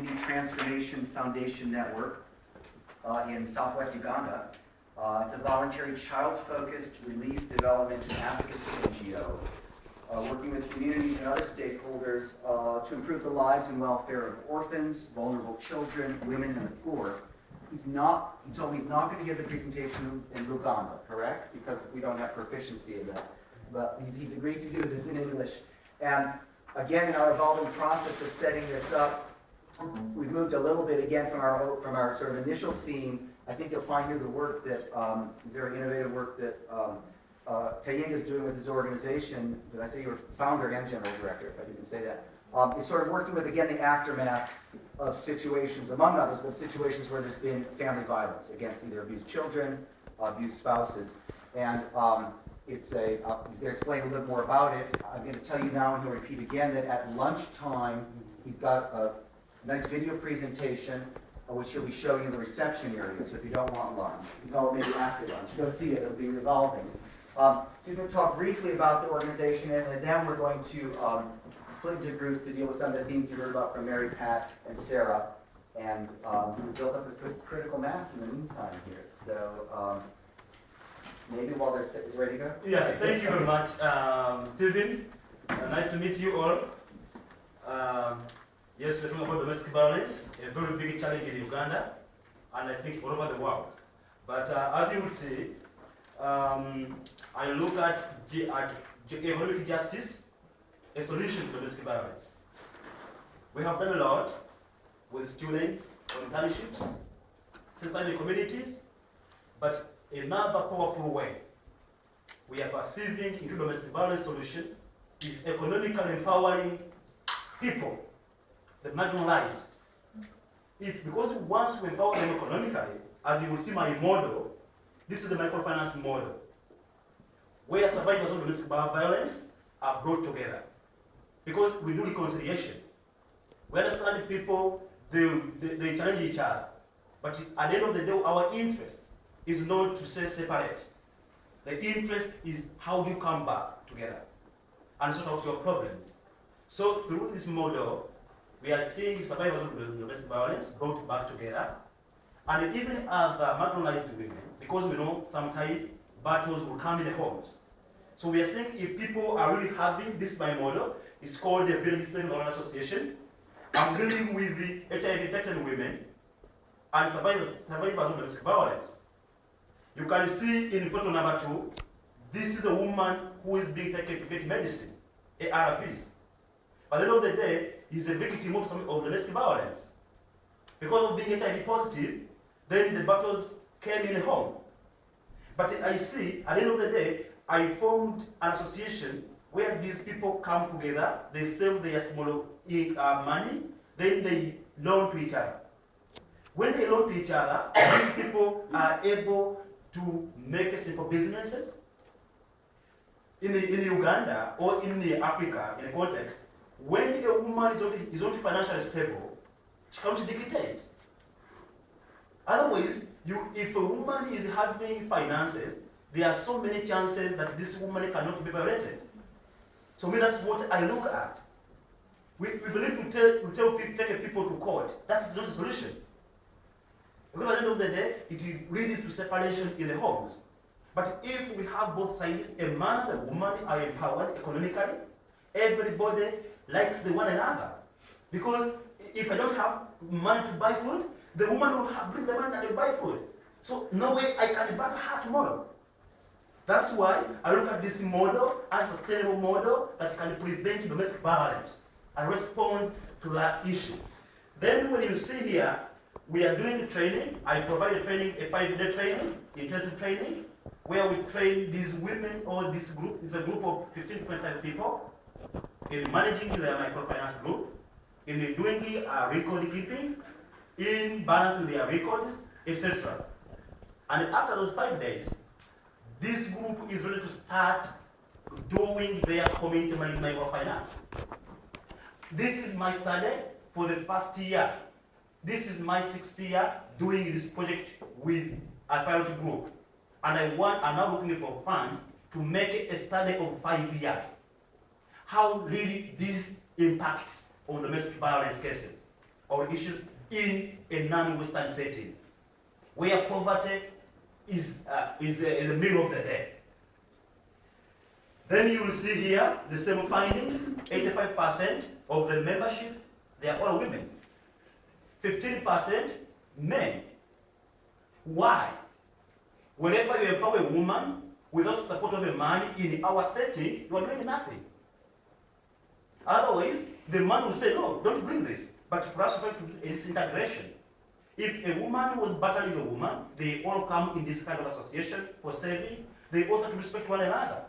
Transformation Foundation Network in Southwest Uganda. It's a voluntary child-focused relief development and advocacy NGO working with communities and other stakeholders to improve the lives and welfare of orphans, vulnerable children, women, and the poor. He told me he's not going to give the presentation in Luganda, correct? Because we don't have proficiency in that. But he's agreed to do this in English. And again, in our evolving process of setting this up, we've moved a little bit again from our sort of initial theme. I think you'll find here the work that, very innovative work that Kayinga is doing with his organization. Did I say you were founder and general director, if I didn't say that? Is sort of working with, again, the aftermath of situations, among others, but situations where there's been family violence against either abused children, abused spouses. And he's going to explain a little more about it. I'm going to tell you now, and he'll repeat again, that at lunchtime, he's got a nice video presentation, which he'll be showing in the reception area. So if you don't want lunch, you can go maybe after lunch. You'll see it. It'll be revolving. So we're going to talk briefly about the organization, and then we're going to split into groups to deal with some of the themes you heard about from Mary, Pat, and Sarah, and we build up this critical mass in the meantime here. So maybe while they're is it ready to go? Yeah, thank you very much, Stephen. Nice to meet you all. Yes, we're talking about domestic violence, a very big challenge in Uganda, and I think all over the world. But as you would see, I look at economic justice, a solution to domestic violence. We have done a lot with students, on internships, sensitizing communities, but another powerful way we are perceiving into domestic violence solution is economically empowering people, the marginalized. Because once we empower them economically, as you will see my model, this is the microfinance model, where survivors of domestic violence are brought together. Because we do reconciliation. We understand people, they challenge each other. But at the end of the day, our interest is not to say separate. The interest is how do you come back together and sort out your problems. So through this model, we are seeing survivors of domestic violence brought back together, and even other marginalized women, because we know sometimes battles will come in the homes. So we are saying if people are really having, this is my model, it's called the Village Savings Association. I'm dealing with the HIV-infected women and survivors of domestic violence. You can see in photo number 2, this is a woman who is being taken to get medicine, ARVs. At the end of the day, he's a victim of domestic violence. Because of being HIV positive, then the battles came in the home. But I see, at the end of the day, I formed an association where these people come together, they save their small money, then they loan to each other. When they loan to each other, these people are able to make simple businesses. In Uganda or in Africa, in a context, when a woman is only financially stable, she can't dictate. Otherwise, if a woman is having finances, there are so many chances that this woman cannot be violated. So that's what I look at. We believe we take people to court. That's not a solution. Because at the end of the day, it leads to separation in the homes. But if we have both sides, a man and a woman are empowered economically, everybody likes the one another. Because if I don't have money to buy food, the woman will bring the money and will buy food. So no way I can battle her tomorrow. That's why I look at this model as a sustainable model that can prevent domestic violence and respond to that issue. Then when you see here, we are doing the training. I provide a training, a 5-day training, intensive training, where we train these women or this group. It's a group of 15 to 25 people in managing their microfinance group, in doing record keeping, in balancing their records, etc. And after those 5 days, this group is ready to start doing their community microfinance. This is my study for the first year. This is my 6th year doing this project with a pilot group. And I'm now looking for funds to make a study of 5 years. How really this impacts on domestic violence cases. or issues in a non-Western setting, where poverty is the middle of the day. Then you will see here the same findings. 85% of the membership, they are all women. 15% men. Why? Whenever you empower a woman without support of a man in our setting, you are doing nothing. Otherwise, the man will say, no, don't bring this. But for us to fight is integration. If a woman was battling a woman, they all come in this kind of association for saving. They also have to respect one another.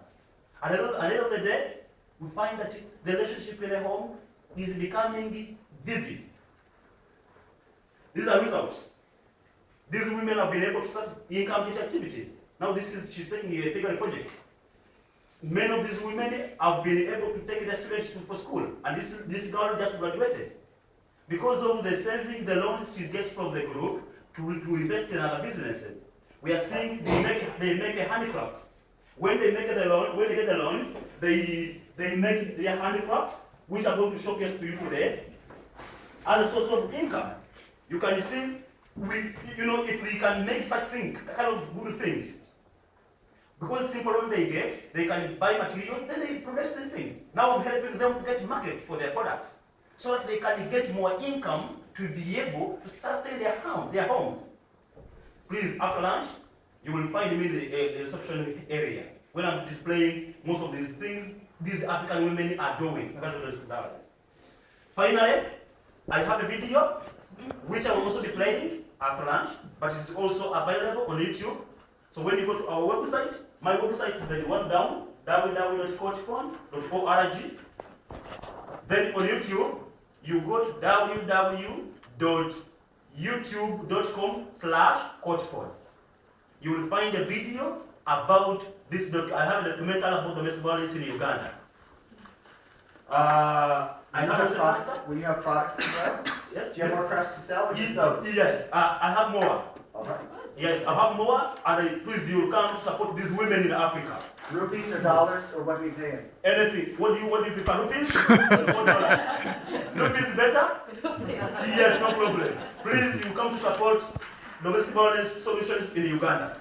At the end of the day, we find that the relationship in a home is becoming vivid. These are results. These women have been able to start income-based activities. Now she's taking a bigger project. Many of these women have been able to take their students for school, and this girl just graduated. Because of the saving, the loans she gets from the group to invest in other businesses. We are seeing they make handicrafts. When they make the loan, when they get the loans, they make their handicrafts, which I'm going to showcase to you today, as a source of income. You can see, if we can make such things, kind of good things, because simple loan they get, they can buy material, then they progress the things. Now I'm helping them to get market for their products, so that they can get more incomes to be able to sustain their homes. Please, after lunch, you will find me in the reception area when I'm displaying most of these things these African women are doing. Finally, I have a video which I will also be playing after lunch, but it's also available on YouTube. So when you go to our website, my website is the one down, www.coachfund.org. Then on YouTube, you go to www.youtube.com/coachfund. You will find a video about this. I have a documentary about domestic violence in Uganda. Will you have products as well? Yes. Do you have more products to sell? Or just those? Yes, I have more. All right. Yes, I have more, and please, you come to support these women in Africa. Rupees or dollars, or what do we pay in? Anything. What do you prefer? Rupees? Rupees better? Yes, no problem. Please, you come to support domestic violence solutions in Uganda.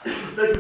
Thank you.